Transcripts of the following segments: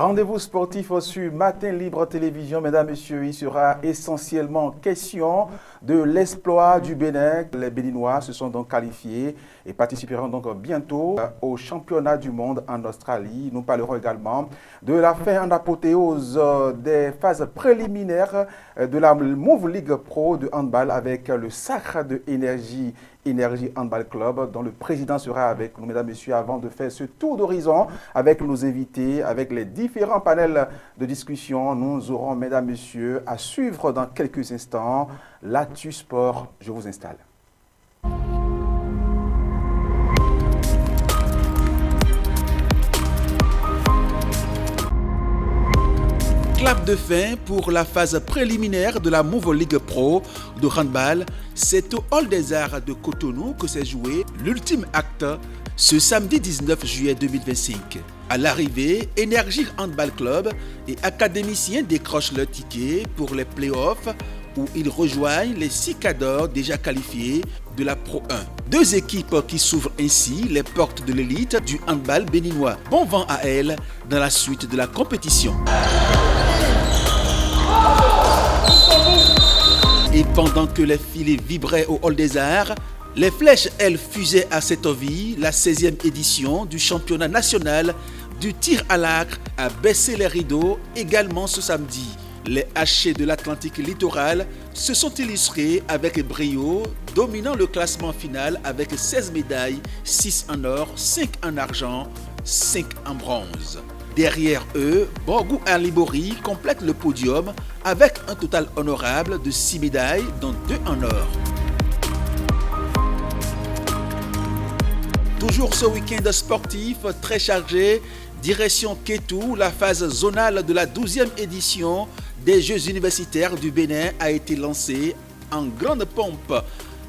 Rendez-vous sportif sur Matin Libre Télévision. Mesdames, Messieurs, il sera essentiellement question de l'exploit du Bénin. Les Béninois se sont donc qualifiés et participeront donc bientôt au championnat du monde en Australie. Nous parlerons également de la fin en apothéose des phases préliminaires de la Move League Pro de handball avec le sacre de Énergie Handball Club, dont le président sera avec nous, mesdames, messieurs, avant de faire ce tour d'horizon avec nos invités, avec les différents panels de discussion. Nous aurons, mesdames, messieurs, à suivre dans quelques instants l'Actu Sport. Je vous installe. Clap de fin pour la phase préliminaire de la Move League Pro de handball. C'est au Hall des Arts de Cotonou que s'est joué l'ultime acte ce samedi 19 juillet 2025. À l'arrivée, Énergie Handball Club et académiciens décrochent leur ticket pour les playoffs où ils rejoignent les 6 cadors déjà qualifiés de la Pro 1. Deux équipes qui s'ouvrent ainsi les portes de l'élite du handball béninois. Bon vent à elles dans la suite de la compétition. Et pendant que les filets vibraient au Hall des Arts, les flèches, elles, fusaient à Sétovie. La 16e édition du championnat national du tir à l'arc a baissé les rideaux également ce samedi. Les hachés de l'Atlantique littoral se sont illustrés avec brio, dominant le classement final avec 16 médailles, 6 en or, 5 en argent, 5 en bronze. Derrière eux, Borgou Alibori complète le podium avec un total honorable de 6 médailles, dont 2 en or. Toujours ce week-end sportif très chargé, direction Kétou, la phase zonale de la 12e édition des Jeux universitaires du Bénin a été lancée en grande pompe.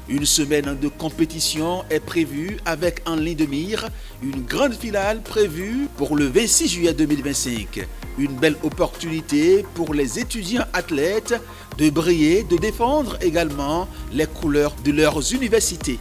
Une semaine de compétition est prévue avec en ligne de mire une grande finale prévue pour le 26 juillet 2025. Une belle opportunité pour les étudiants athlètes de briller, de défendre également les couleurs de leurs universités.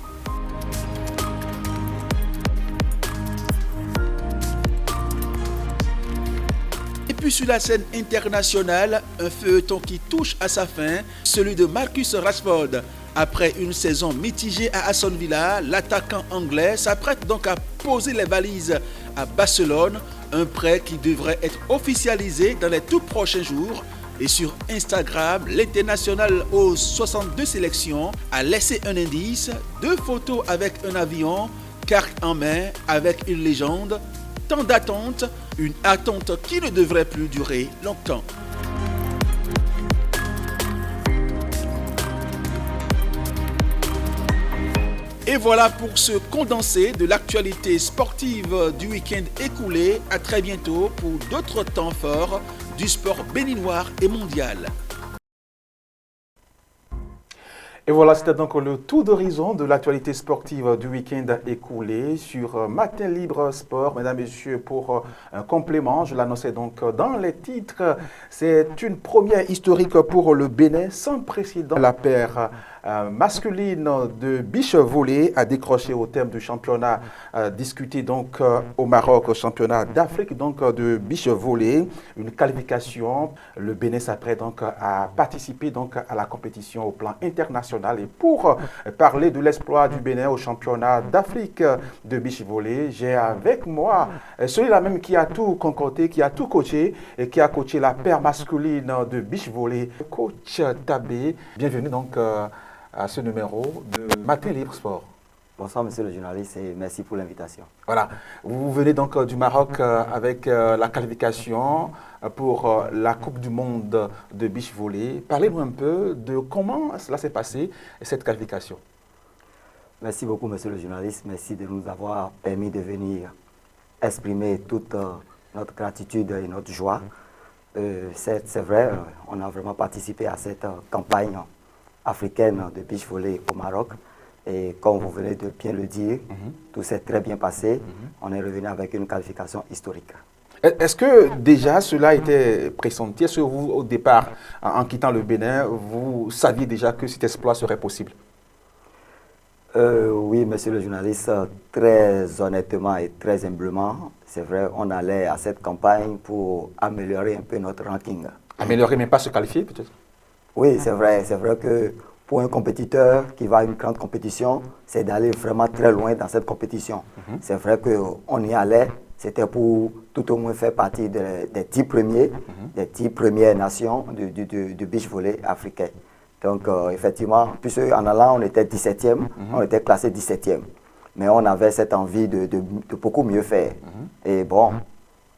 Et puis sur la scène internationale, un feuilleton qui touche à sa fin, celui de Marcus Rashford. Après une saison mitigée à Aston Villa, l'attaquant anglais s'apprête donc à poser les valises à Barcelone, un prêt qui devrait être officialisé dans les tout prochains jours. Et sur Instagram, l'international aux 62 sélections a laissé un indice, 2 photos avec un avion, carte en main avec une légende, temps d'attente, une attente qui ne devrait plus durer longtemps. Et voilà pour ce condensé de l'actualité sportive du week-end écoulé. À très bientôt pour d'autres temps forts du sport béninois et mondial. Et voilà, c'était donc le tour d'horizon de l'actualité sportive du week-end écoulé sur Matin Libre Sport. Mesdames et messieurs, pour un complément, je l'annonçais donc dans les titres, c'est une première historique pour le Bénin sans précédent. La paire masculine de beach volley a décroché au terme du championnat discuté donc au Maroc, au championnat d'Afrique donc de beach volley, une qualification. Le Bénin s'apprête donc à participer donc à la compétition au plan international. Et pour parler de l'exploit du Bénin au championnat d'Afrique de beach volley, j'ai avec moi celui-là même qui a tout concocté, qui a tout coaché et qui a coaché la paire masculine de beach volley, coach Tabé. Bienvenue donc à ce numéro de Matin Libre Sport. Bonsoir monsieur le journaliste et merci pour l'invitation. Voilà, vous venez donc du Maroc avec la qualification pour la Coupe du Monde de beach volley. Parlez-nous un peu de comment cela s'est passé, cette qualification. Merci beaucoup monsieur le journaliste, merci de nous avoir permis de venir exprimer toute notre gratitude et notre joie. C'est vrai, on a vraiment participé à cette campagne africaine de beach volley au Maroc. Et comme vous venez de bien le dire, tout s'est très bien passé. On est revenu avec une qualification historique. Est-ce que déjà cela était pressenti? Est-ce que vous, au départ, en quittant le Bénin, vous saviez déjà que cet exploit serait possible? Oui, monsieur le journaliste, très honnêtement et très humblement, c'est vrai, on allait à cette campagne pour améliorer un peu notre ranking. Améliorer, mais pas se qualifier peut-être? Oui, c'est vrai que pour un compétiteur qui va à une grande compétition, c'est d'aller vraiment très loin dans cette compétition. C'est vrai qu'on y allait, c'était pour tout au moins faire partie des 10 premiers, des 10 premières nations du beach volley africain. Donc, effectivement, puisque en allant, on était 17e, on était classé 17e. Mais on avait cette envie de beaucoup mieux faire. Et bon,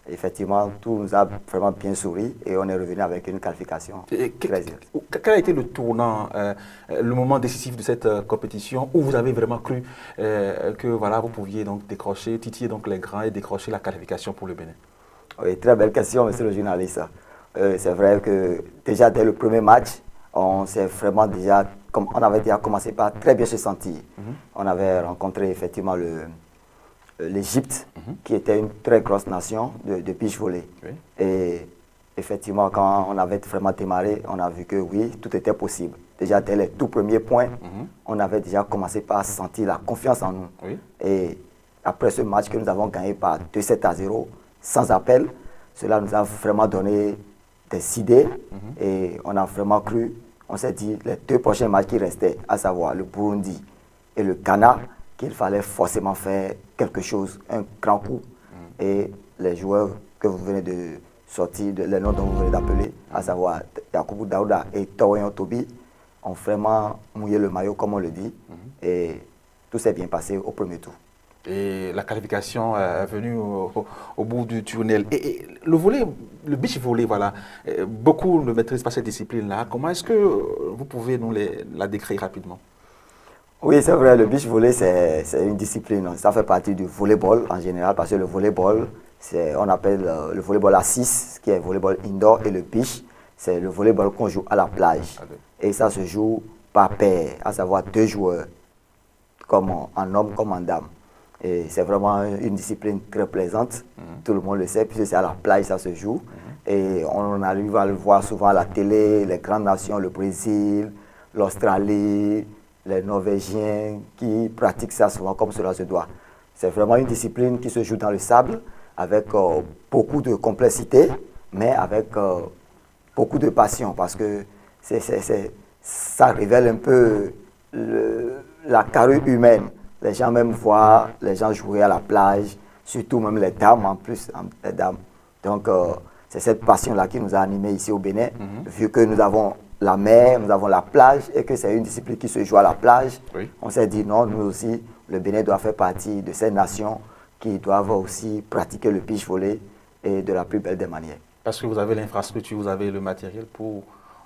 effectivement, tout nous a vraiment bien souri et on est revenu avec une qualification. Quel a été le tournant, le moment décisif de cette compétition où vous avez vraiment cru que voilà, vous pouviez donc décrocher, titiller donc les grands et décrocher la qualification pour le Bénin? Oui, très belle question, monsieur le journaliste. C'est vrai que déjà dès le premier match, on avait déjà commencé par très bien se sentir. On avait rencontré effectivement l'Égypte, qui était une très grosse nation de beach volley. Oui. Et effectivement, quand on avait vraiment démarré, on a vu que oui, tout était possible. Déjà dès les tout premiers points, on avait déjà commencé par sentir la confiance en nous. Oui. Et après ce match que nous avons gagné par 2-7-0, sans appel, cela nous a vraiment donné des idées et on a vraiment cru. On s'est dit, les 2 prochains matchs qui restaient, à savoir le Burundi et le Ghana, qu'il fallait forcément faire quelque chose, un grand coup. Et les joueurs que vous venez de sortir, les noms dont vous venez d'appeler, à savoir Yakubu Daouda et Towayon Tobi, ont vraiment mouillé le maillot, comme on le dit. Et tout s'est bien passé au premier tour. Et la qualification est venue au bout du tunnel. Et le beach volley, voilà, beaucoup ne maîtrisent pas cette discipline-là. Comment est-ce que vous pouvez nous la décrire rapidement? Oui, c'est vrai, le beach volley, c'est une discipline. Ça fait partie du volleyball en général, parce que le volleyball, on appelle le volleyball à 6, qui est le volleyball indoor, et le beach, c'est le volleyball qu'on joue à la plage. Et ça se joue par paire, à savoir 2 joueurs, comme en homme comme en dame. Et c'est vraiment une discipline très plaisante, tout le monde le sait, puisque c'est à la plage ça se joue. Et on arrive à le voir souvent à la télé, les grandes nations, le Brésil, l'Australie, les Norvégiens qui pratiquent ça souvent comme cela se doit. C'est vraiment une discipline qui se joue dans le sable avec beaucoup de complexité, mais avec beaucoup de passion parce que ça révèle un peu la carrure humaine. Les gens même voient les gens jouer à la plage, surtout même les dames en plus, les dames. Donc c'est cette passion-là qui nous a animés ici au Bénin, vu que nous avons la mer, nous avons la plage et que c'est une discipline qui se joue à la plage. Oui. On s'est dit non, nous aussi, le Bénin doit faire partie de ces nations qui doivent aussi pratiquer le beach volley et de la plus belle des manières. Parce que vous avez l'infrastructure, vous avez le matériel pour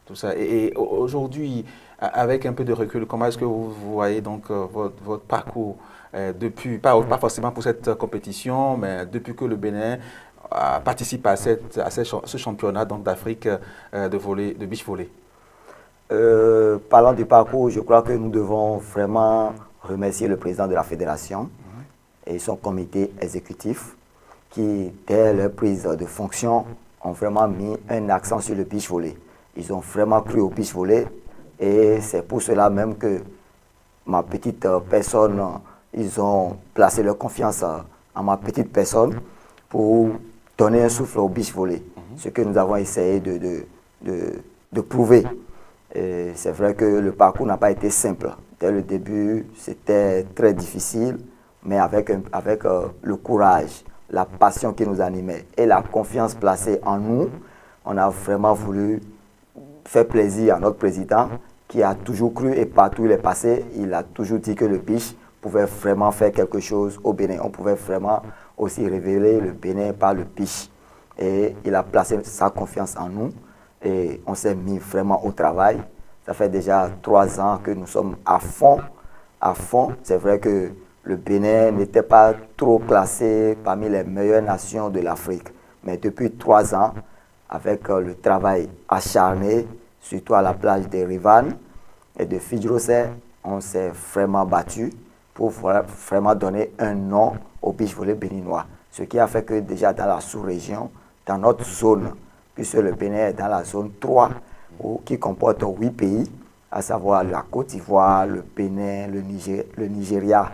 tout ça. Et aujourd'hui, avec un peu de recul, comment est-ce que vous voyez donc votre parcours depuis, pas forcément pour cette compétition, mais depuis que le Bénin participe à ce championnat d'Afrique de beach volley? Parlant du parcours, je crois que nous devons vraiment remercier le président de la fédération et son comité exécutif qui, dès leur prise de fonction, ont vraiment mis un accent sur le beach volley. Ils ont vraiment cru au beach volley et c'est pour cela même que ma petite personne, ils ont placé leur confiance en ma petite personne pour donner un souffle au beach volley. Ce que nous avons essayé de prouver. C'est vrai que le parcours n'a pas été simple. Dès le début, c'était très difficile, mais avec le courage, la passion qui nous animait et la confiance placée en nous, on a vraiment voulu faire plaisir à notre président qui a toujours cru et partout où il est passé, il a toujours dit que le beach pouvait vraiment faire quelque chose au Bénin. On pouvait vraiment aussi révéler le Bénin par le beach. Et il a placé sa confiance en nous. Et on s'est mis vraiment au travail. Ça fait déjà 3 ans que nous sommes à fond. C'est vrai que le Bénin n'était pas trop classé parmi les meilleures nations de l'Afrique. Mais depuis 3 ans, avec le travail acharné, surtout à la plage de Rivan et de Fidjrose, on s'est vraiment battu pour vraiment donner un nom au beach volley béninois. Ce qui a fait que déjà dans la sous-région, dans notre zone, puisque le Bénin est dans la zone 3, qui comporte 8 pays, à savoir la Côte d'Ivoire, le Bénin, le Nigeria,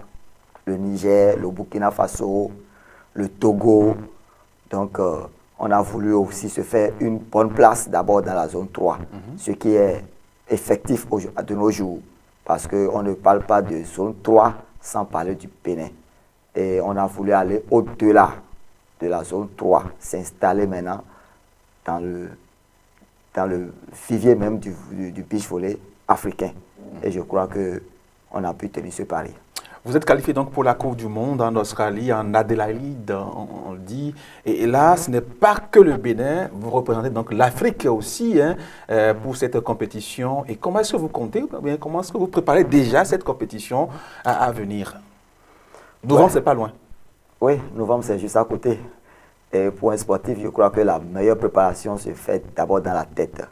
le Niger, le Burkina Faso, le Togo. Donc, on a voulu aussi se faire une bonne place d'abord dans la zone 3, ce qui est effectif de nos jours, parce qu'on ne parle pas de zone 3 sans parler du Bénin. Et on a voulu aller au-delà de la zone 3, s'installer maintenant dans le vivier même du beach volley africain. Et je crois qu'on a pu tenir ce pari. Vous êtes qualifié donc pour la Coupe du Monde en Australie, en Adélaïde, on le dit. Et là, ce n'est pas que le Bénin, vous représentez donc l'Afrique aussi pour cette compétition. Et comment est-ce que vous comptez, comment est-ce que vous préparez déjà cette compétition à venir? Novembre, c'est pas loin. Oui, novembre, c'est juste à côté. Et pour un sportif, je crois que la meilleure préparation se fait d'abord dans la tête.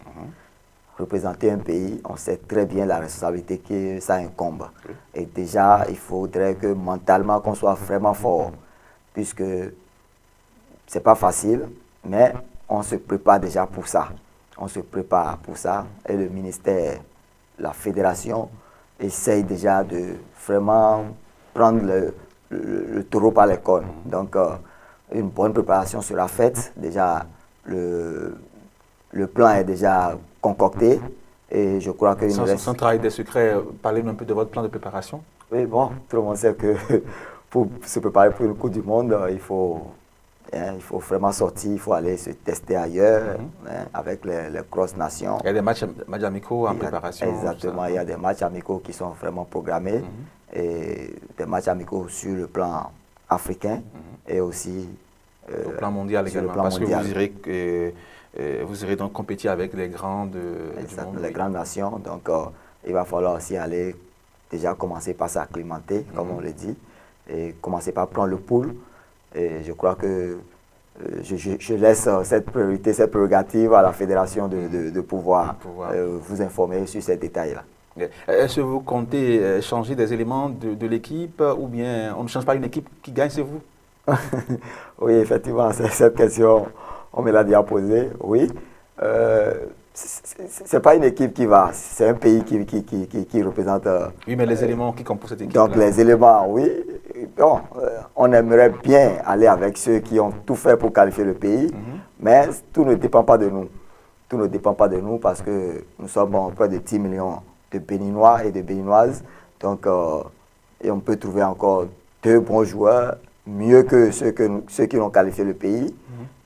Représenter un pays, on sait très bien la responsabilité que ça incombe. Et déjà, il faudrait que mentalement, qu'on soit vraiment fort, puisque c'est pas facile, mais on se prépare déjà pour ça. On se prépare pour ça. Et le ministère, la fédération, essaye déjà de vraiment prendre le taureau par les cornes. Donc, une bonne préparation sera faite. Déjà, le plan est déjà concocté et je crois que... Sans travail des secrets, parlez-nous un peu de votre plan de préparation. Oui, bon, tout le monde sait que pour se préparer pour une Coupe du Monde, il faut vraiment sortir, il faut aller se tester ailleurs avec les grosses nations. Il y a des matchs amicaux en préparation. Exactement, il y a des matchs amicaux qui sont vraiment programmés et des matchs amicaux sur le plan africain et aussi au plan mondial également, parce que vous irez donc compétir avec les grands du monde. Les grandes nations, donc il va falloir aussi aller déjà commencer par s'acclimater, comme on le dit, et commencer par prendre le pouls. Et je crois que je laisse cette priorité, cette prérogative à la fédération de pouvoir vous informer sur ces détails-là. Est-ce que vous comptez changer des éléments de l'équipe ou bien on ne change pas une équipe qui gagne, c'est vous? Oui, effectivement, cette question, on me l'a déjà posée, oui. C'est pas une équipe qui va, c'est un pays qui représente... oui, mais les éléments qui composent cette équipe. Donc les éléments, oui. Bon, on aimerait bien aller avec ceux qui ont tout fait pour qualifier le pays, mais tout ne dépend pas de nous. Tout ne dépend pas de nous parce que nous sommes près de 10 millions de Béninois et de Béninoises. Donc, et on peut trouver encore 2 bons joueurs, mieux que ceux qui ont qualifié le pays.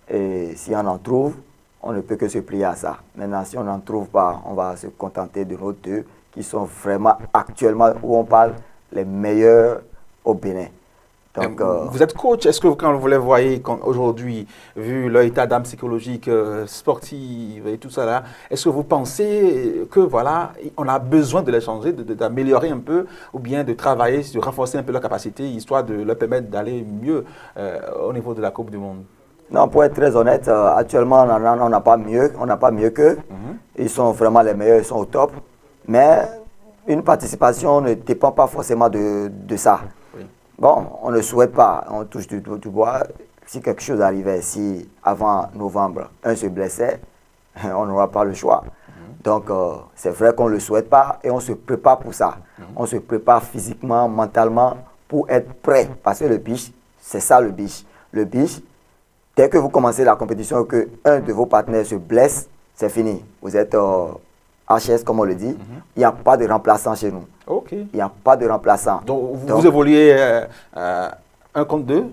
Et si on en trouve, on ne peut que se plier à ça. Maintenant, si on n'en trouve pas, on va se contenter de nos 2 qui sont vraiment actuellement, où on parle, les meilleurs au Bénin. Donc, vous êtes coach, est-ce que quand vous les voyez aujourd'hui, vu l'état d'âme psychologique, sportive et tout ça là, est-ce que vous pensez que voilà, on a besoin de les changer, d'améliorer un peu, ou bien de travailler, de renforcer un peu leur capacité, histoire de leur permettre d'aller mieux au niveau de la Coupe du Monde? Non, pour être très honnête, actuellement, on n'a pas mieux qu'eux. Ils sont vraiment les meilleurs, ils sont au top. Mais une participation ne dépend pas forcément de ça. Oui. Bon, on ne souhaite pas, on touche du bois. Si quelque chose arrivait, si avant novembre, un se blessait, on n'aura pas le choix. Donc, c'est vrai qu'on ne le souhaite pas et on se prépare pour ça. On se prépare physiquement, mentalement pour être prêt. Parce que le beach, c'est ça le beach. Le beach, dès que vous commencez la compétition et qu'un de vos partenaires se blesse, c'est fini. Vous êtes HS, comme on le dit. Il n'y a pas de remplaçant chez nous. Il n'y a pas de remplaçant. Donc, vous évoluez 1 contre 2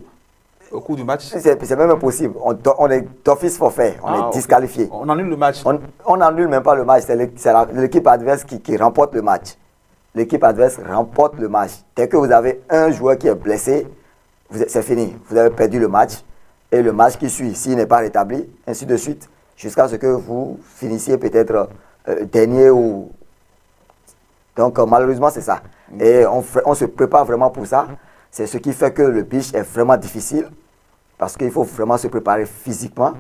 au cours du match? C'est même impossible. On est d'office forfait. On est disqualifié. On annule le match? On n'annule même pas le match. C'est l'équipe adverse qui remporte le match. L'équipe adverse remporte le match. Dès que vous avez un joueur qui est blessé, c'est fini. Vous avez perdu le match. Et le match qui suit, s'il n'est pas rétabli, ainsi de suite, jusqu'à ce que vous finissiez peut-être dernier ou... Donc malheureusement c'est ça. Et on se prépare vraiment pour ça. C'est ce qui fait que le beach est vraiment difficile parce qu'il faut vraiment se préparer physiquement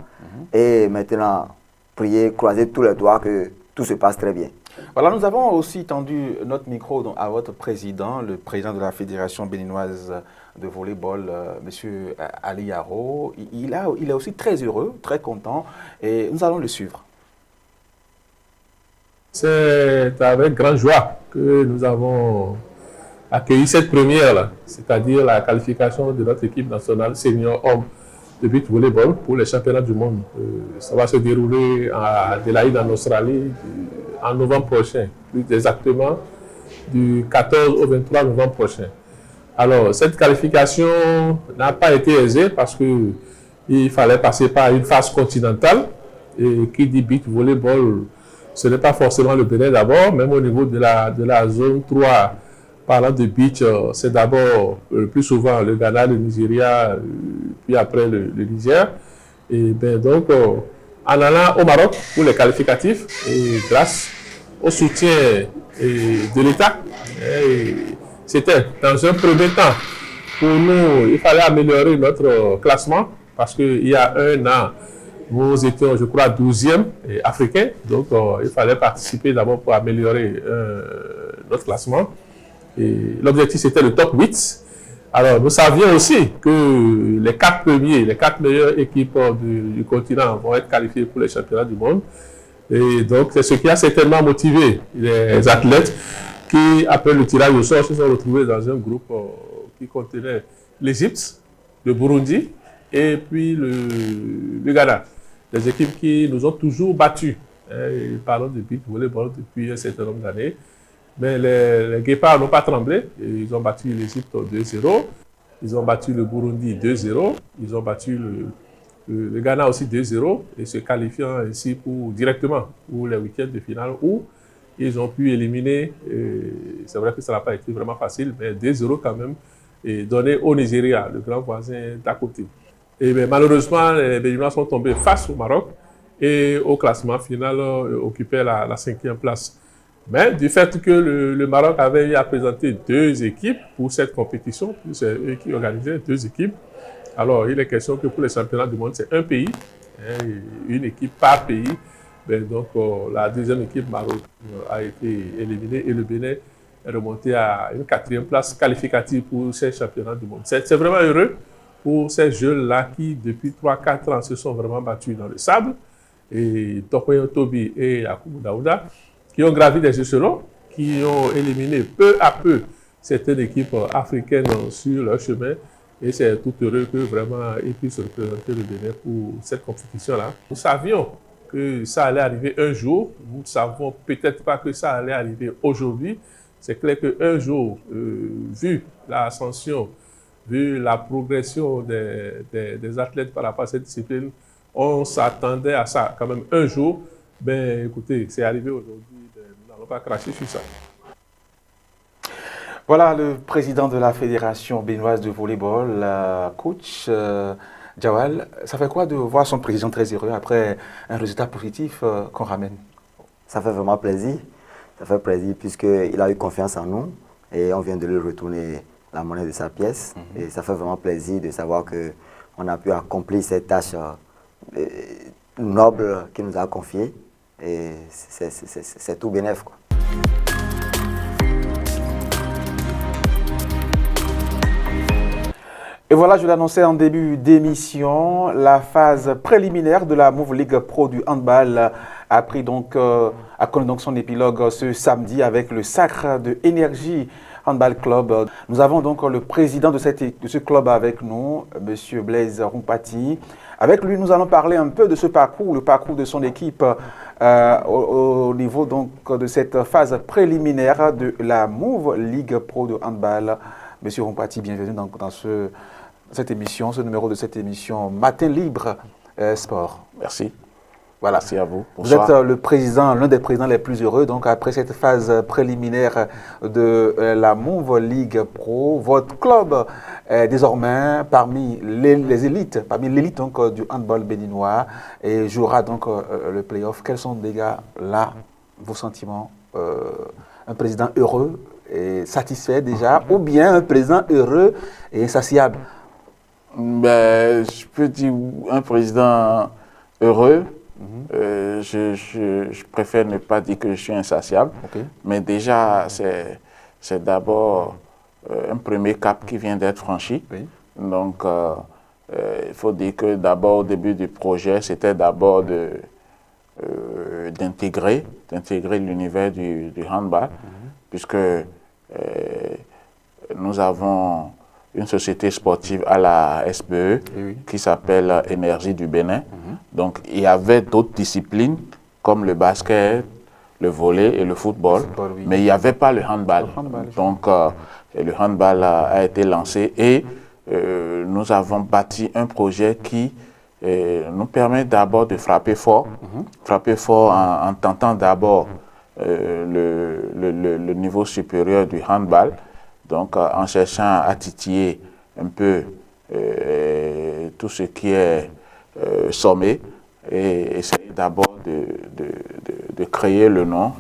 et maintenant prier, croiser tous les doigts que tout se passe très bien. Voilà, nous avons aussi tendu notre micro à votre président, le président de la Fédération béninoise de volleyball, M. Ali Yaro. Il est aussi très heureux, très content et nous allons le suivre. C'est avec grande joie que nous avons accueilli cette première-là, c'est-à-dire la qualification de notre équipe nationale senior homme de beach volleyball pour les championnats du monde. Ça va se dérouler à Adélaïde en Australie en novembre prochain, plus exactement du 14 au 23 novembre prochain. Alors, cette qualification n'a pas été aisée parce qu'il fallait passer par une phase continentale. Et qui dit beach volleyball, ce n'est pas forcément le Bénin d'abord, même au niveau de la zone 3, parlant de beach, c'est d'abord le plus souvent le Ghana, le Nigeria, puis après le Niger. Et bien donc, en allant au Maroc pour les qualificatifs, et grâce au soutien de l'État, c'était dans un premier temps, pour nous, il fallait améliorer notre classement, parce qu'il y a un an, nous étions, je crois, 12e africain, donc il fallait participer d'abord pour améliorer notre classement. L'objectif, c'était le top 8. Alors, nous savions aussi que les 4 premiers, les 4 meilleures équipes du continent vont être qualifiées pour les championnats du monde. Et donc, c'est ce qui a certainement motivé les athlètes qui, après le tirage au sort, se sont retrouvés dans un groupe qui contenait l'Égypte, le Burundi et puis le Ghana. Des équipes qui nous ont toujours battus. Parlons de beach volleyball depuis un certain nombre d'années. Mais les Guépards n'ont pas tremblé. Ils ont battu l'Égypte 2-0. Ils ont battu le Burundi 2-0. Ils ont battu le Ghana aussi 2-0. Et se qualifiant ainsi directement pour les week-ends de finale où ils ont pu éliminer, c'est vrai que ça n'a pas été vraiment facile, mais 2-0 quand même, et donné au Nigeria, le grand voisin d'à côté. Et bien, malheureusement, les Béninois sont tombés face au Maroc et au classement final occupaient la 5e place. Mais du fait que le Maroc avait eu à présenter 2 équipes pour cette compétition, c'est eux qui organisaient 2 équipes, alors il est question que pour les championnats du monde, c'est un pays, une équipe par pays. Ben donc la deuxième équipe Maroc a été éliminée et le Bénin est remonté à une 4e place qualificative pour ces championnats du monde. C'est vraiment heureux pour ces jeunes-là qui, depuis 3-4 ans, se sont vraiment battus dans le sable. Et Tokoyo Tobi et Yakubu Daouda, qui ont gravi des échelons, qui ont éliminé peu à peu certaines équipes africaines sur leur chemin. Et c'est tout heureux que vraiment ils puissent représenter le Bénin pour cette compétition-là. Nous savions que ça allait arriver un jour. Nous ne savons peut-être pas que ça allait arriver aujourd'hui. C'est clair qu'un jour, vu l'ascension, vu la progression des athlètes par rapport à cette discipline, on s'attendait à ça quand même un jour. Ben écoutez, c'est arrivé aujourd'hui, nous n'allons pas cracher sur ça. Voilà le président de la Fédération béninoise de volleyball, coach Djawal. Ça fait quoi de voir son président très heureux après un résultat positif qu'on ramène? Ça fait vraiment plaisir. Ça fait plaisir puisqu'il a eu confiance en nous et on vient de lui retourner la monnaie de sa pièce. Et ça fait vraiment plaisir de savoir qu'on a pu accomplir cette tâche noble qu'il nous a confiée. Et c'est tout bénef, quoi. Et voilà, je l'annonçais en début d'émission, la phase préliminaire de la Move League Pro du handball a connu donc son épilogue ce samedi avec le sacre de Énergie Handball Club. Nous avons donc le président de ce club avec nous, M. Blaise Rumpati. Avec lui, nous allons parler un peu de ce parcours, le parcours de son équipe au niveau donc de cette phase préliminaire de la Move League Pro de handball. M. Rumpati, bienvenue dans cette émission, ce numéro de cette émission Matin Libre Sport. Merci. Voilà. Merci à vous. Bonsoir. Vous êtes le président, l'un des présidents les plus heureux. Donc après cette phase préliminaire de la Move League Pro, votre club est désormais parmi les élites, parmi l'élite donc du handball béninois et jouera donc le play-off. Quels sont déjà là vos sentiments? Un président heureux et satisfait déjà, ou bien un président heureux et insatiable? Ben, je peux dire un président heureux. Je préfère ne pas dire que je suis insatiable, mais déjà c'est d'abord un premier cap qui vient d'être franchi. Donc il faut dire que d'abord au début du projet, c'était d'abord d'intégrer l'univers du handball, puisque nous avons une société sportive à la SBE qui s'appelle Énergie du Bénin. Donc, il y avait d'autres disciplines comme le basket, le volley et le football, mais il n'y avait pas le handball. Donc, le handball a été lancé et nous avons bâti un projet qui nous permet d'abord de frapper fort, en tentant d'abord le niveau supérieur du handball, donc en cherchant à titiller un peu tout ce qui est sommet et essayer d'abord de créer le nom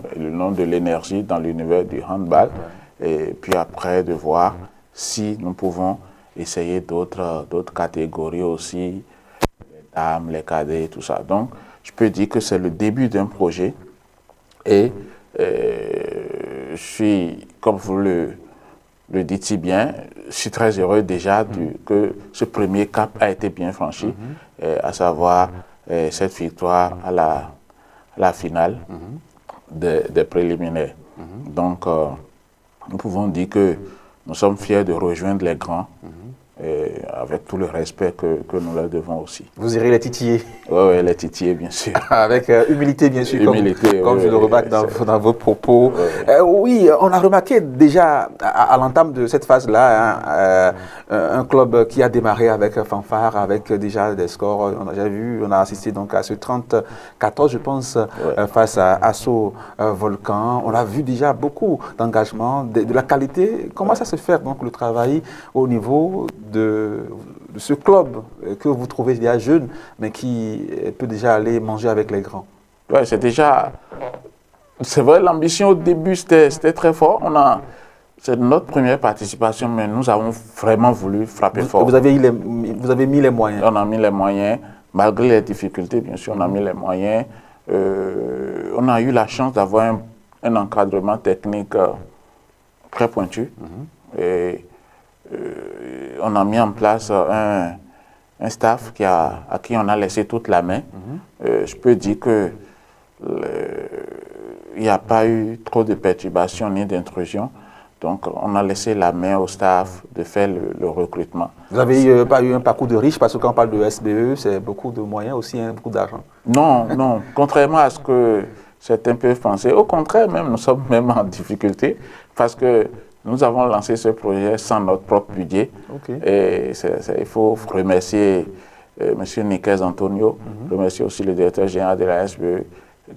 de l'énergie dans l'univers du handball et puis après de voir si nous pouvons essayer d'autres catégories aussi, les dames, les cadets, tout ça. Donc, je peux dire que c'est le début d'un projet et je suis, comme vous le dites si bien, je suis très heureux déjà que ce premier cap a été bien franchi, à savoir cette victoire à la finale des préliminaires. Donc, nous pouvons dire que nous sommes fiers de rejoindre les grands, avec tout le respect que nous leur devons aussi. Vous irez les titiller? Oui, les titiller, bien sûr. Avec humilité, bien sûr, comme je le remarque dans vos propos. Oui, on a remarqué déjà à l'entame de cette phase-là, un club qui a démarré avec fanfare, avec déjà des scores. On a déjà vu, on a assisté donc à ce 30-14, je pense, face à Asso Volcan. On a vu déjà beaucoup d'engagement, de la qualité. Comment ça se fait donc le travail au niveau de ce club que vous trouvez déjà jeune, mais qui peut déjà aller manger avec les grands? Oui, c'est vrai, l'ambition au début, c'était très fort. C'est notre première participation, mais nous avons vraiment voulu frapper fort. Vous avez mis les moyens? On a mis les moyens, malgré les difficultés, bien sûr, on a mis les moyens. On a eu la chance d'avoir un encadrement technique très pointu. Et on a mis en place un staff à qui on a laissé toute la main. Je peux dire que il n'y a pas eu trop de perturbations ni d'intrusions. Donc, on a laissé la main au staff de faire le recrutement. Vous n'avez pas eu un parcours de riche, parce que quand on parle de SBE, c'est beaucoup de moyens aussi, beaucoup d'argent. Non, non. Contrairement à ce que certains peuvent penser, au contraire, même, nous sommes même en difficulté, parce que nous avons lancé ce projet sans notre propre budget. Et il faut remercier M. Niquez Antonio, remercier aussi le directeur général de la SBE,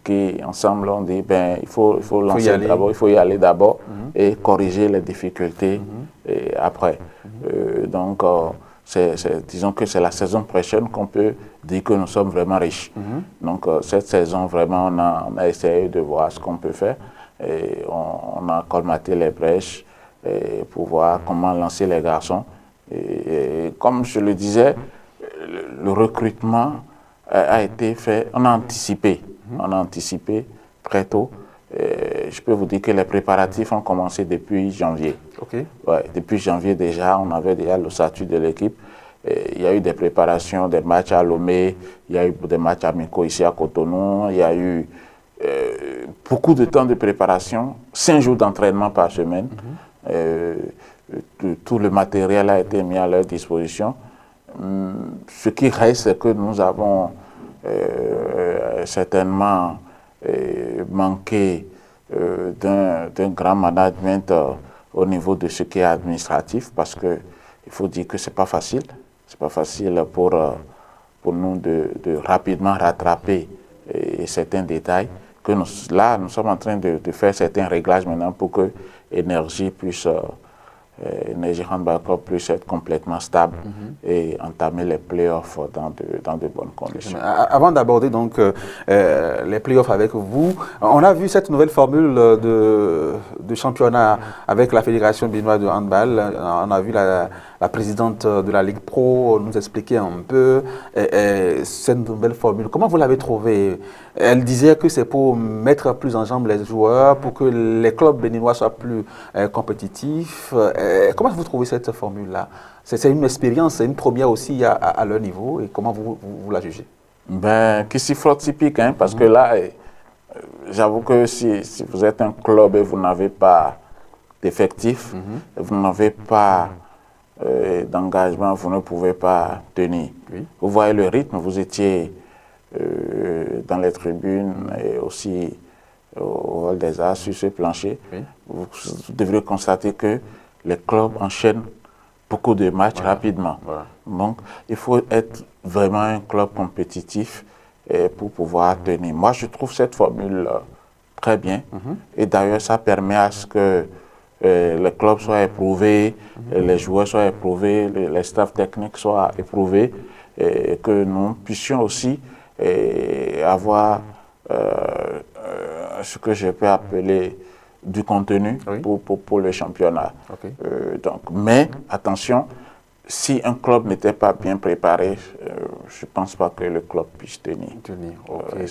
qui ensemble ont dit il faut lancer d'abord, il faut y aller d'abord et corriger les difficultés et après. Donc, disons que c'est la saison prochaine qu'on peut dire que nous sommes vraiment riches. Donc, cette saison, vraiment, on a essayé de voir ce qu'on peut faire et on a colmaté les brèches pour voir comment lancer les garçons. Et comme je le disais, le recrutement a été fait, on a anticipé très tôt. Je peux vous dire que les préparatifs ont commencé depuis janvier. Ouais, depuis janvier déjà, on avait déjà le statut de l'équipe. Il y a eu des préparations, des matchs à Lomé, il y a eu des matchs amicaux ici à Cotonou, il y a eu beaucoup de temps de préparation, 5 jours d'entraînement par semaine. Tout le matériel a été mis à leur disposition. Ce qui reste, c'est que nous avons certainement manqué d'un grand management au niveau de ce qui est administratif, parce qu'il faut dire que ce n'est pas facile. C'est pas facile pour nous de rapidement rattraper certains détails. Nous sommes en train de faire certains réglages maintenant pour que Énergie Handball Club puisse être complètement stable et entamer les playoffs dans de bonnes conditions. Avant d'aborder donc les playoffs avec vous, on a vu cette nouvelle formule de championnat avec la Fédération béninoise de handball. On a vu la présidente de la Ligue Pro nous expliquer un peu cette nouvelle formule. Comment vous l'avez trouvée? Elle disait que c'est pour mettre plus en jambe les joueurs, pour que les clubs béninois soient plus compétitifs. Comment vous trouvez cette formule-là? C'est une expérience, c'est une première aussi à leur niveau. Et comment vous la jugez? Qui s'y frotte s'y pique, parce que là, j'avoue que si vous êtes un club et vous n'avez pas d'effectifs, vous n'avez pas d'engagement, vous ne pouvez pas tenir. Oui. Vous voyez le rythme, vous étiez dans les tribunes et aussi au Hall des Arts sur ce plancher. Oui. Vous devrez constater que les clubs enchaînent beaucoup de matchs rapidement. Voilà. Donc, il faut être vraiment un club compétitif pour pouvoir tenir. Moi, je trouve cette formule très bien. Et d'ailleurs, ça permet à ce que les clubs soient éprouvés, les joueurs soient éprouvés, les staffs techniques soient éprouvés, et que nous puissions aussi avoir ce que je peux appeler du contenu pour le championnat. Okay. Donc, mais attention, si un club n'était pas bien préparé, je ne pense pas que le club puisse tenir. Okay.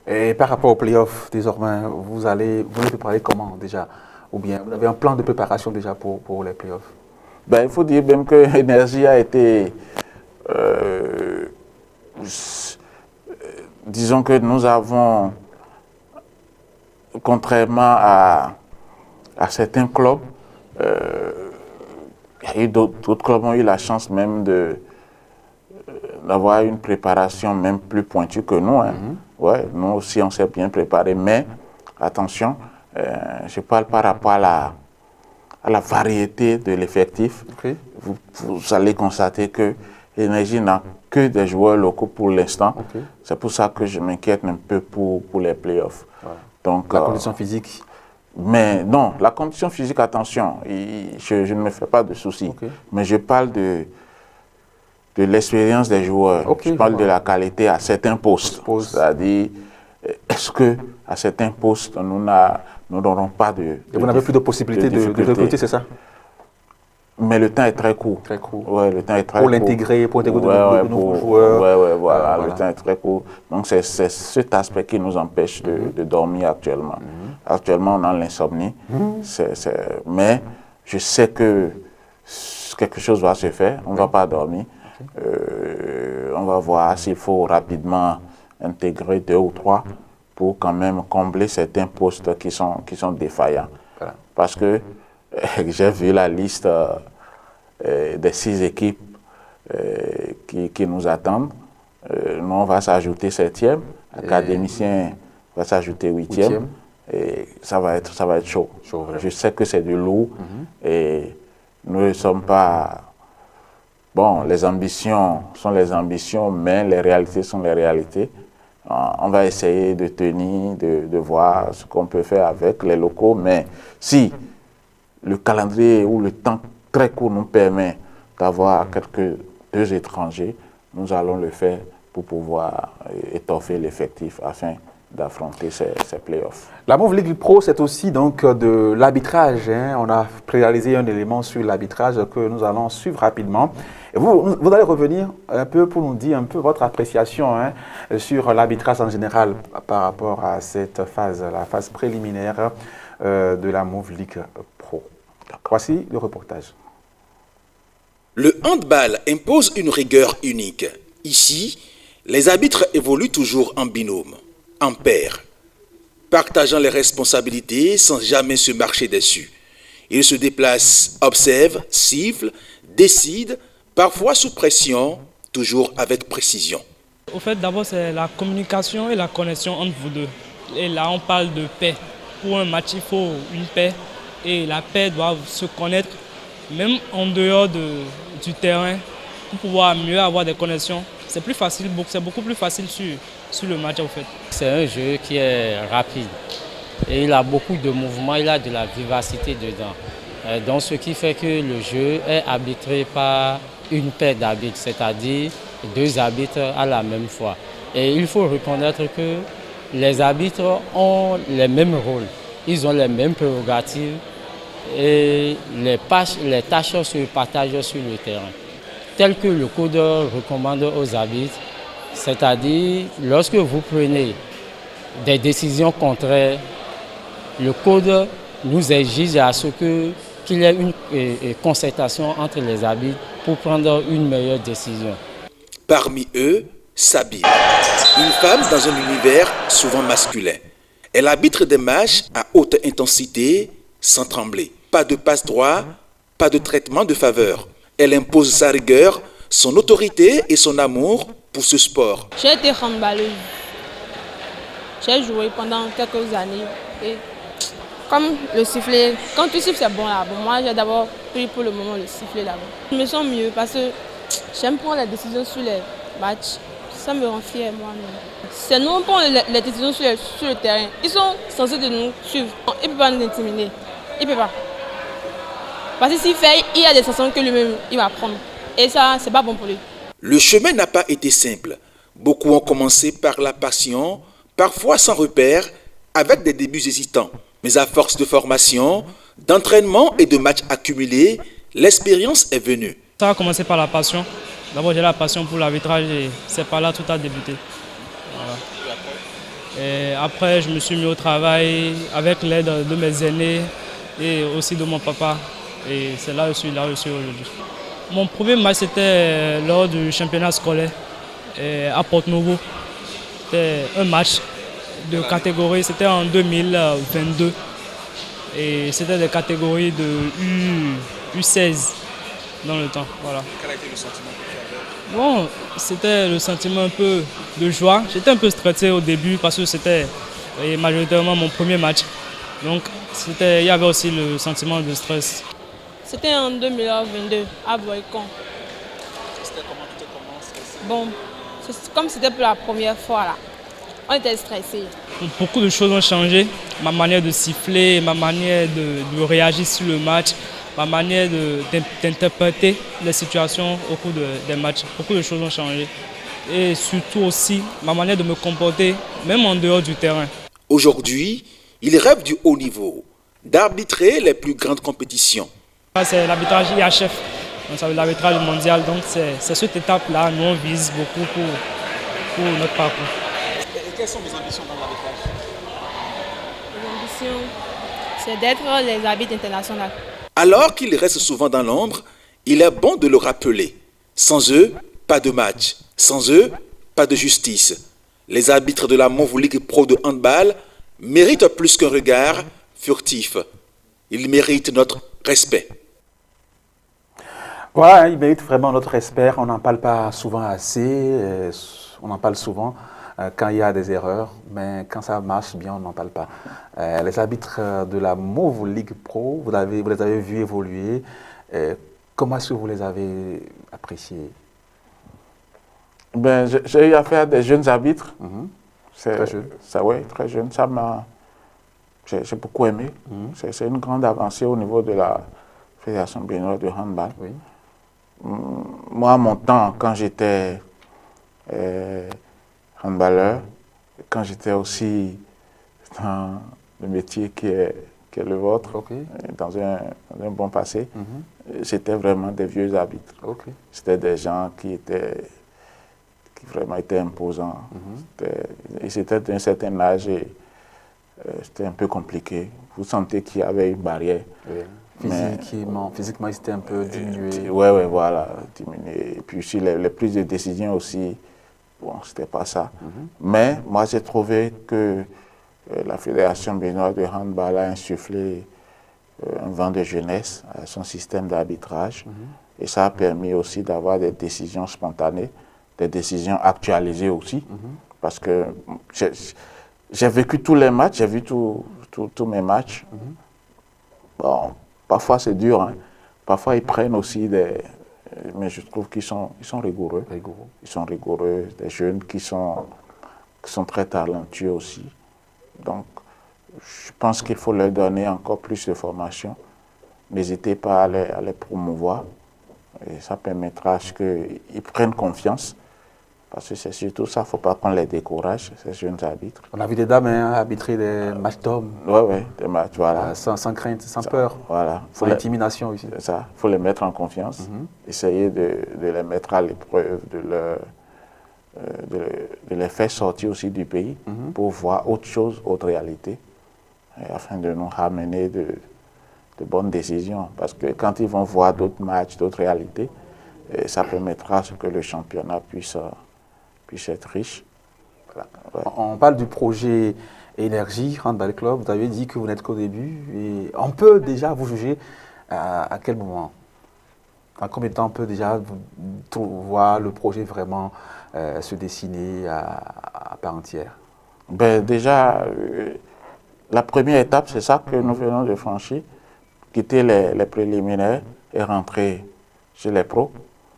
Et par rapport aux playoffs, désormais, vous allez préparer comment déjà? Ou bien vous avez un plan de préparation déjà pour les playoffs? Ben, il faut dire même que l'énergie a été... disons que nous avons, contrairement à certains clubs, d'autres clubs ont eu la chance même d'avoir une préparation même plus pointue que nous. Hein. Ouais, nous aussi, on s'est bien préparé, mais attention, je parle par rapport à la variété de l'effectif. Okay. Vous allez constater que l'énergie n'a que des joueurs locaux pour l'instant. Okay. C'est pour ça que je m'inquiète un peu pour les playoffs. Voilà. Donc, la condition physique? Mais non, la condition physique, attention, je ne me fais pas de soucis. Okay. Mais je parle de l'expérience des joueurs. Okay, je parle de la qualité à certains postes. C'est-à-dire, est-ce qu'à certains postes, nous n'aurons pas de... Et vous n'avez plus de possibilité de recruter, c'est ça? Mais le temps est très court. Très court. Ouais, le temps est très court. Pour l'intégrer, pour intégrer de nouveaux joueurs. Oui, voilà, le temps est très court. Donc, c'est cet aspect qui nous empêche de dormir actuellement. Actuellement, on a l'insomnie. Mais je sais que quelque chose va se faire. On ne va pas dormir. On va voir s'il faut rapidement intégrer 2 ou 3 pour quand même combler certains postes qui sont défaillants. Voilà. Parce que j'ai vu la liste des 6 équipes qui nous attendent. Nous, on va s'ajouter 7e, Académicien va s'ajouter 8e, et ça va être chaud. Je sais que c'est du lourd, et nous ne sommes pas... Bon, les ambitions sont les ambitions, mais les réalités sont les réalités. On va essayer de tenir, de voir ce qu'on peut faire avec les locaux, mais si le calendrier ou le temps très court nous permet d'avoir 2 étrangers, nous allons le faire pour pouvoir étoffer l'effectif afin d'affronter ces playoffs. La Move League Pro, c'est aussi donc de l'arbitrage. Hein. On a réalisé un élément sur l'arbitrage que nous allons suivre rapidement. Et vous allez revenir un peu pour nous dire un peu votre appréciation sur l'arbitrage en général par rapport à cette phase, la phase préliminaire de la Move League Pro. Voici le reportage. Le handball impose une rigueur unique. Ici, les arbitres évoluent toujours en binôme, en paire, partageant les responsabilités sans jamais se marcher dessus. Ils se déplacent, observent, sifflent, décident, parfois sous pression, toujours avec précision. Au fait, d'abord, c'est la communication et la connexion entre vous deux. Et là, on parle de paix. Pour un match, il faut une paix. Et la paix doit se connaître, même en dehors du terrain, pour pouvoir mieux avoir des connexions. C'est plus facile, c'est beaucoup plus facile sur le match, en fait. C'est un jeu qui est rapide. Et il a beaucoup de mouvements, il a de la vivacité dedans. Donc, ce qui fait que le jeu est arbitré par une paire d'arbitres, c'est-à-dire 2 arbitres à la même fois. Et il faut reconnaître que les arbitres ont les mêmes rôles, ils ont les mêmes prérogatives et les tâches se partagent sur le terrain. Tel que le code recommande aux arbitres, c'est-à-dire lorsque vous prenez des décisions contraires, le code nous exige à ce qu'il y ait une concertation entre les arbitres pour prendre une meilleure décision. Parmi eux, Sabine, une femme dans un univers souvent masculin. Elle arbitre des matchs à haute intensité sans trembler. Pas de passe-droit, pas de traitement de faveur. Elle impose sa rigueur, son autorité et son amour pour ce sport. J'ai été handballeuse. J'ai joué pendant quelques années. Et comme le sifflet, quand tu siffles, c'est bon là. Bon, moi, j'ai d'abord pris pour le moment le sifflet là-bas. Je me sens mieux parce que j'aime prendre les décisions sur les matchs. Ça me rend fière moi-même. C'est nous qui prenons les décisions sur le terrain. Ils sont censés de nous suivre. Ils ne peuvent pas nous intimider. Ils ne peuvent pas. Parce que s'il fait, il y a des sanctions que lui-même il va prendre. Et ça, c'est pas bon pour lui. Le chemin n'a pas été simple. Beaucoup ont commencé par la passion, parfois sans repère, avec des débuts hésitants. Mais à force de formation, d'entraînement et de matchs accumulés, l'expérience est venue. Ça a commencé par la passion. D'abord, j'ai la passion pour l'arbitrage et c'est par là tout a débuté. Voilà. Et après, je me suis mis au travail avec l'aide de mes aînés et aussi de mon papa. Et c'est là que je suis aujourd'hui. Mon premier match, c'était lors du championnat scolaire à Porto-Novo. C'était un match de catégorie, c'était en 2022. Et c'était des catégories de U16 dans le temps. Voilà. Quel a été le sentiment que tu avais? Bon, c'était le sentiment un peu de joie. J'étais un peu stressé au début parce que c'était majoritairement mon premier match. Donc il y avait aussi le sentiment de stress. C'était en 2022 à Boycon. C'était comment? Tu étais comment stressé? Bon, comme c'était pour la première fois là, on était stressés. Beaucoup de choses ont changé. Ma manière de siffler, ma manière de réagir sur le match, ma manière d'interpréter les situations au cours des matchs. Beaucoup de choses ont changé. Et surtout aussi ma manière de me comporter, même en dehors du terrain. Aujourd'hui, il rêve du haut niveau, d'arbitrer les plus grandes compétitions. C'est l'arbitrage IHF, donc l'arbitrage mondial. Donc c'est cette étape-là, nous on vise beaucoup pour notre parcours. Et quelles sont vos ambitions dans l'arbitrage? Mes ambitions, c'est d'être les arbitres internationaux. Alors qu'ils restent souvent dans l'ombre, il est bon de le rappeler. Sans eux, pas de match. Sans eux, pas de justice. Les arbitres de la Movo League Pro de handball méritent plus qu'un regard furtif. Ils méritent notre respect. Voilà, ils méritent vraiment notre respect. On n'en parle pas souvent assez. On en parle souvent quand il y a des erreurs, mais quand ça marche bien, on n'en parle pas. Les arbitres de la Movo League Pro, vous les avez vus évoluer. Comment est-ce que vous les avez appréciés? Ben, j'ai eu affaire à des jeunes arbitres. Très jeune. Oui, très jeune. J'ai beaucoup aimé. C'est une grande avancée au niveau de la Fédération béninoise de handball. Oui. Moi, à mon temps, quand j'étais handballeur, quand j'étais aussi dans le métier qui est le vôtre, dans un bon passé, c'était vraiment des vieux arbitres. C'était des gens qui vraiment étaient imposants. Ils étaient d'un certain âge et c'était un peu compliqué. Vous sentez qu'il y avait une barrière. Physiquement, ils étaient un peu diminués. Oui, voilà, diminués. Et puis aussi, les prises de décision aussi, bon, c'était pas ça. Mais moi, j'ai trouvé que la Fédération béninoise de handball a insufflé un vent de jeunesse à son système d'arbitrage. Et ça a permis aussi d'avoir des décisions spontanées, des décisions actualisées aussi. Parce que j'ai vécu tous les matchs, j'ai vu tous mes matchs. Bon, parfois c'est dur, hein. Parfois ils prennent aussi mais je trouve qu'ils sont rigoureux. Ils sont rigoureux, des jeunes qui sont très talentueux aussi. Donc, je pense qu'il faut leur donner encore plus de formation. N'hésitez pas à les promouvoir. Et ça permettra à ce qu'ils prennent confiance. Parce que c'est surtout ça, il ne faut pas qu'on les décourage, ces jeunes arbitres. On a vu des dames arbitrer des matchs d'hommes. Oui, des matchs, voilà. Sans crainte, sans peur. Voilà. Sans intimidation aussi. C'est ça, il faut les mettre en confiance. Essayer de les mettre à l'épreuve, de les faire sortir aussi du pays pour voir autre chose, autre réalité, afin de nous ramener de bonnes décisions. Parce que quand ils vont voir d'autres matchs, d'autres réalités, ça permettra à ce que le championnat puisse être riche. Voilà. On parle du projet Énergie Handball Club, vous avez dit que vous n'êtes qu'au début. Et on peut déjà vous juger à quel moment? En combien de temps on peut déjà voir le projet vraiment se dessiner à part entière? Ben déjà, la première étape, c'est ça que nous venons de franchir, quitter les préliminaires et rentrer chez les pros.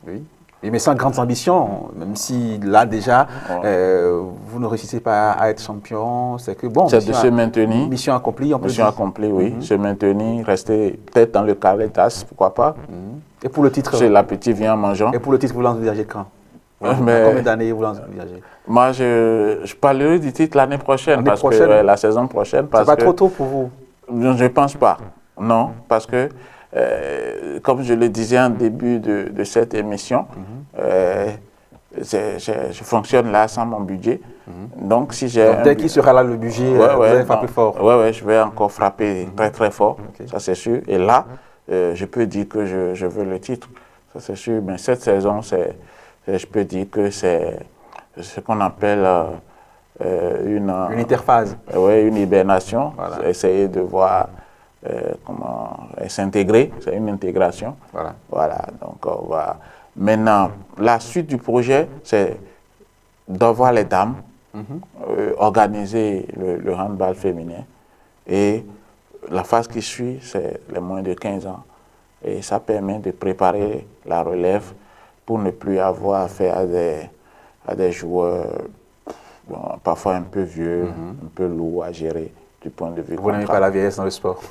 Oui. Mais sans grandes ambitions, même si là déjà, vous ne réussissez pas à être champion, c'est que bon, c'est de se maintenir. Mission accomplie, on peut dire. Mission accomplie, oui. Se maintenir, rester peut-être dans le Caritas, pourquoi pas. Et pour le titre? Chez l'appétit vient en mangeant. Et pour le titre, vous l'envisagez quand? Mais combien d'années vous l'envisagez? Moi, je parlerai du titre l'année prochaine, parce que la saison prochaine. C'est pas trop tôt pour vous? Je ne pense pas, non, parce que comme je le disais en début de cette émission, je fonctionne là sans mon budget. Donc, si j'ai dès qu'il sera là le budget, vous allez frapper fort. Oui, je vais encore frapper très très fort, ça c'est sûr. Et là, je peux dire que je veux le titre, ça c'est sûr. Mais cette saison, je peux dire que c'est ce qu'on appelle une interphase. Oui, une hibernation. Voilà. Essayer de voir comment s'intégrer, c'est une intégration. Voilà. Donc, on va. Maintenant, la suite du projet, c'est d'avoir les dames, organiser le handball féminin. Et la phase qui suit, c'est les moins de 15 ans. Et ça permet de préparer la relève pour ne plus avoir affaire à des joueurs parfois un peu vieux, un peu lourds à gérer du point de vue. Vous n'aimez pas la vieillesse dans le sport?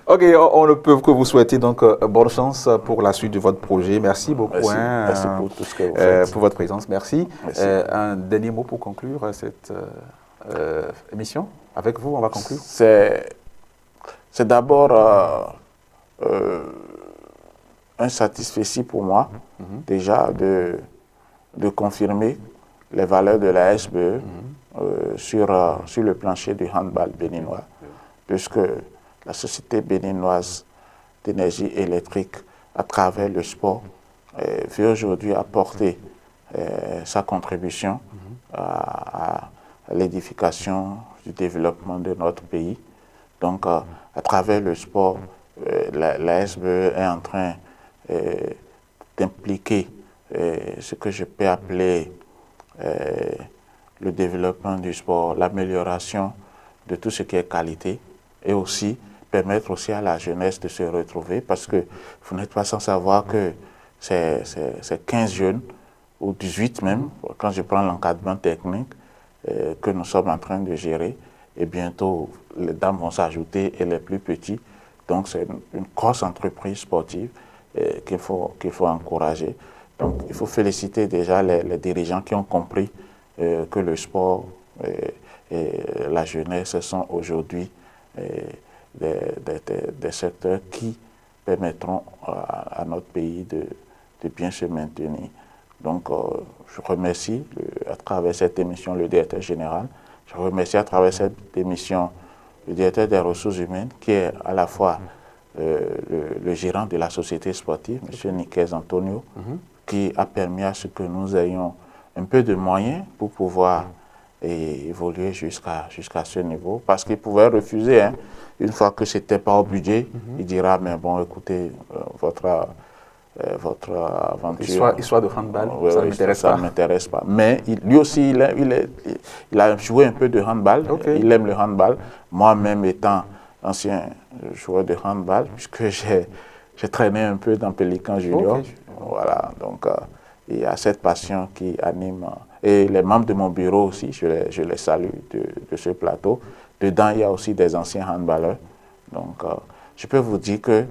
Ok, on ne peut que vous souhaiter donc bonne chance pour la suite de votre projet. Merci beaucoup. Merci pour tout ce que vous faites. Pour votre présence. Merci. Merci. Un dernier mot pour conclure cette émission. Avec vous, on va conclure. C'est d'abord un satisfait pour moi, déjà, de confirmer les valeurs de la SBE sur le plancher du handball béninois, puisque la Société béninoise d'énergie électrique, à travers le sport, veut aujourd'hui apporter sa contribution à l'édification du développement de notre pays. Donc, à travers le sport, la SBE est en train d'impliquer ce que je peux appeler le développement du sport, l'amélioration de tout ce qui est qualité, et aussi permettre aussi à la jeunesse de se retrouver, parce que vous n'êtes pas sans savoir que c'est 15 jeunes, ou 18 même, quand je prends l'encadrement technique, que nous sommes en train de gérer, et bientôt les dames vont s'ajouter et les plus petits. Donc c'est une grosse entreprise sportive qu'il faut encourager. Donc il faut féliciter déjà les dirigeants qui ont compris que le sport et la jeunesse sont aujourd'hui des secteurs qui permettront à notre pays de bien se maintenir. Donc je remercie à travers cette émission le directeur général, je remercie à travers cette émission le directeur des ressources humaines qui est à la fois le gérant de la société sportive, M. Niquez Antonio, qui a permis à ce que nous ayons un peu de moyens pour pouvoir évoluer jusqu'à ce niveau, parce qu'il pouvait refuser, hein, une fois que ce n'était pas au budget, il dira, mais bon, écoutez, votre aventure... Histoire de handball, ça ne m'intéresse pas. Mais lui aussi, il a joué un peu de handball, il aime le handball. Moi-même étant ancien joueur de handball, puisque j'ai traîné un peu dans Pélican Junior. Voilà, donc il y a cette passion qui anime. Et les membres de mon bureau aussi, je les salue de ce plateau. Dedans, il y a aussi des anciens handballeurs. Donc, je peux vous dire que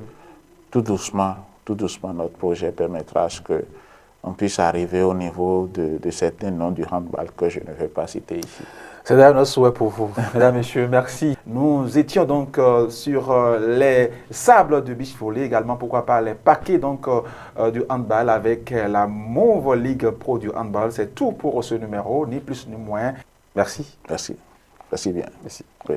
tout doucement, notre projet permettra à ce qu'on puisse arriver au niveau de certains noms du handball que je ne vais pas citer ici. C'est d'ailleurs notre souhait pour vous. Mesdames, Messieurs, merci. Nous étions donc sur les sables de beach volley, également, pourquoi pas, les paquets donc, du handball avec la Mauve Ligue Pro du handball. C'est tout pour ce numéro, ni plus ni moins. Merci. Merci. Merci bien. Merci. Oui.